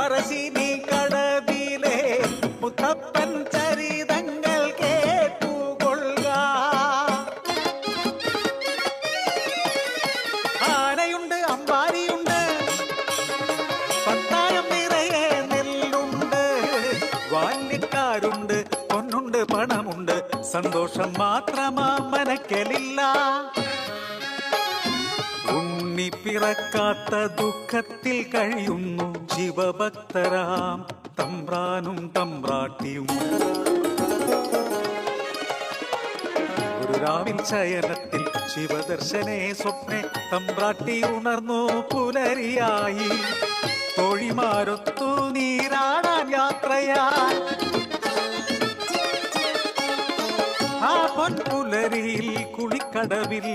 പറശ്ശിനി കടവിലെ മുത്തപ്പൻ ചരിതങ്ങൾ കേട്ടുകൊള്ളുക. ആനയുണ്ട്, അമ്പാരിയുണ്ട്, പത്തായം നിറയെ നെല്ലുണ്ട്, ബാല്യക്കാരുണ്ട്, പൊന്നുണ്ട്, പണമുണ്ട്, സന്തോഷം മാത്രമാ മനക്കലില്ല. ഉണ്ണി പിറക്കാത്ത ദുഃഖത്തിൽ കഴിയുന്നു ശിവഭക്തരാം തമ്പ്രാനും തമ്പ്രാട്ടിയും. ഒരു രാവിൽ ശയനത്തിൽ ശിവദർശനേ സ്വപ്നെ തമ്പ്രാട്ടി ഉണർന്നു പുലരിയായി. തോഴിമാരൊത്തു നീരാടാൻ യാത്രയായി. ആ പൊൻപുലരിയിൽ കുളിക്കടവിൽ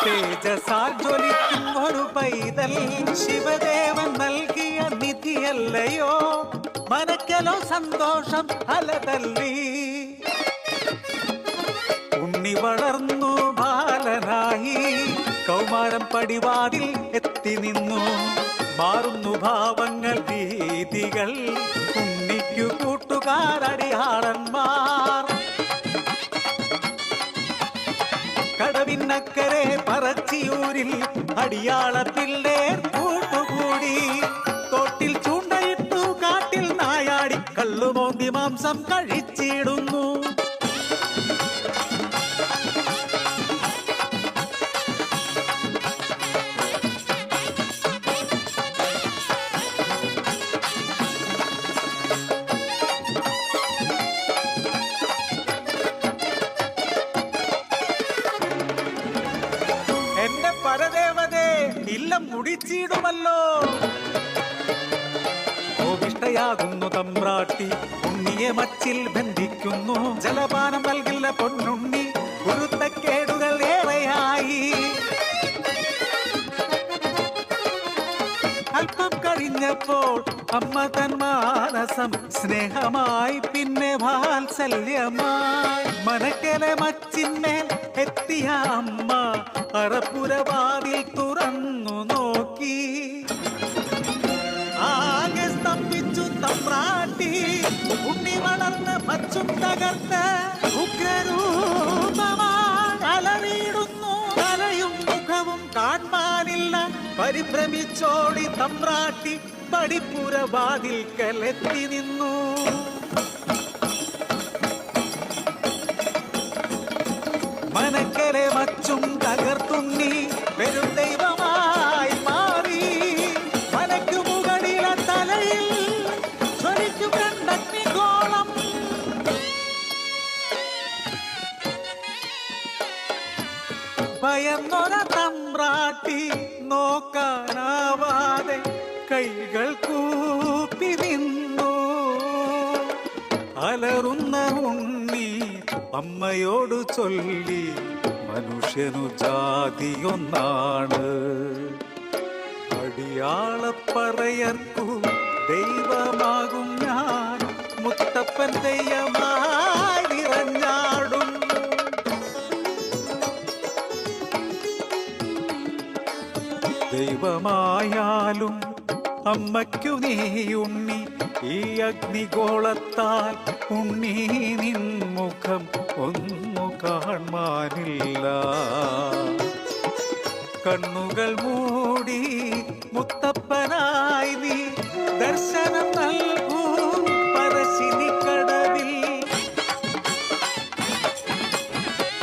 തേജസാൽ ജ്വലിക്കും ഒരു പൈതൽ ശിവദേവൻ നൽകിയ നിധിയല്ലയോ. മനക്കലോ സന്തോഷം അലതല്ലി. ഉണ്ണി വളർന്നു ബാലനായി, കൗമാരം പടിവാതിൽ എത്തി നിന്നു. മാറുന്നു ഭാവങ്ങൾ, രീതികൾ, ഉണ്ണിക്കു കൂട്ടുകാരടിയാളന്മാർ. കടവിനക്കരെ പറച്ചിയൂരിൽ അടിയാള പിള്ളേർ കൂട്ടുകൂടി. തോട്ടിൽ ചൂണ്ടയിട്ടു കാട്ടിൽ നായാടി കള്ളുമോന്തി മാംസം കഴിച്ചിടുന്നു. പരദേവതേ ഇല്ലം മുടിച്ചിടുമല്ലോ. കോപിഷ്ടയാകുന്നു തമ്പ്രാട്ടി, ഉണ്ണിയെ മച്ചിൽ ബന്ധിക്കുന്നു. ജലപാനം നൽകില്ല പൊന്നുണ്ണി, കുരുത്തക്കേടുകൾ ഏറെയായി. അല്പം കഴിഞ്ഞപ്പോൾ അമ്മ തൻ മാനസം സ്നേഹമായി, പിന്നെ വാത്സല്യമായി. മനക്കലെ മച്ചിന്മേൽ എത്തിയ അമ്മ അറപ്പുരവാതിൽ തുറന്നു നോക്കി. ആകെ സ്തംഭിച്ചു തമ്പ്രാട്ടി. ഉണ്ണി വളർന്ന് മച്ചും തകർത്ത് ഉഗ്രരൂപമായി അലറിയിടുന്നു. തലയും മുഖവും കാണാനില്ല. പരിഭ്രമിച്ചോടി തമ്പ്രാട്ടി പടിപ്പുരവാതിൽക്കലെത്തി നിന്നു. മനക്കലെ മച്ചും തകർത്തുണ്ണി പെരുദൈവമായി മാറി. മലക്കു മുകളിലെ തലയിൽ ജ്വലിക്കും രണ്ടഗ്നിഗോളം. ഭയന്നൊര തമ്പ്രാട്ടി നോക്കാനാവാതെ കൈകൾ കൂപ്പി നിന്നു. അലറുന്ന ഉണ്ണി അമ്മയോട് ചൊല്ലി, മനുഷ്യനു ജാതിയൊന്നാണ്. അടിയാളപ്പറയർക്കു ദൈവമാകും ഞാൻ, മുത്തപ്പൻ തെയ്യമായി നിറഞ്ഞാടും. ദൈവമായാലും അമ്മയ്ക്കു നീ ഉണ്ണി, ഈ അഗ്നിഗോളത്താൽ ഉണ്ണി നിൻമുഖം ഒന്നു കാണാനില്ല. കണ്ണുകൾ മൂടി മുത്തപ്പനായി നീ ദർശനം നൽകൂ പറശ്ശിനി കടവിൽ.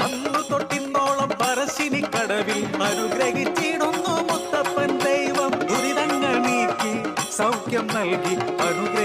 അന്നു തൊട്ടിന്നോളം പറശ്ശിനി കടവിൽ അനുഗ്രഹിച്ചിടുന്നു മുത്തപ്പൻ ദൈവം. ദുരിതങ്ങൾ നീക്കി സൗഖ്യം നൽകി അനുഗ്രഹിക്കും